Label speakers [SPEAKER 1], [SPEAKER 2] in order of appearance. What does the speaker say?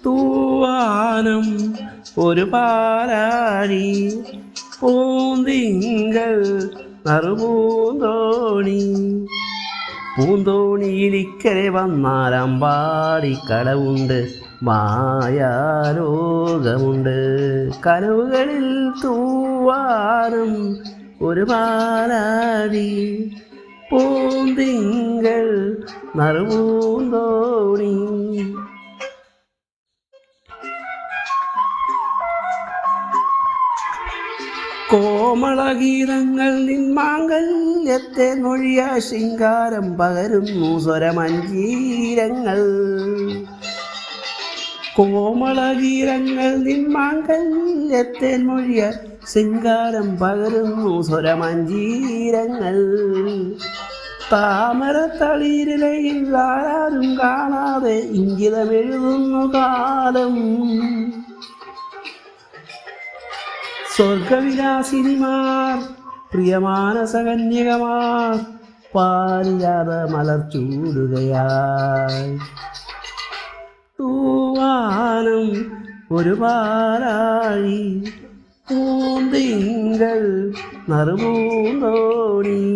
[SPEAKER 1] തൂവാനം ഒരു പാലാഴി പൂന്തിങ്കൾ നറുപൂന്തോണി പൂന്തോണിയിലിക്കരെ വന്നാലമ്പാടി കടവുണ്ട് മായാലോകമുണ്ട് കനവുകളിൽ തൂവാനം ഒരു പാലാഴി പൂന്തിങ്കൾ നറുപൂന്തോണി. കോമളഗീതങ്ങൾ നിന്മാംഗല്യത്തെ മൊഴിയ ശൃംഗാരം പകരുന്നു സ്വരമഞ്ജീരങ്ങൾ. കോമളഗീതങ്ങൾ നിന്മാംഗല്യത്തെ മൊഴിയ ശൃംഗാരം പകരുന്നു സ്വരമഞ്ജീരങ്ങൾ. താമരത്തളിരിലയിൽ ആരും കാണാതെ ഇംഗിതമെഴുതുന്നു കാലം. സ്വർഗവിലാസിനിമാർ പ്രിയമാനസകന്യകമാർ പാരിജാത മലർച്ചൂടുകയായി. തൂവാനം ഒരു പാലാഴി പൂന്തിങ്കൾ നറുപൂന്തോണി.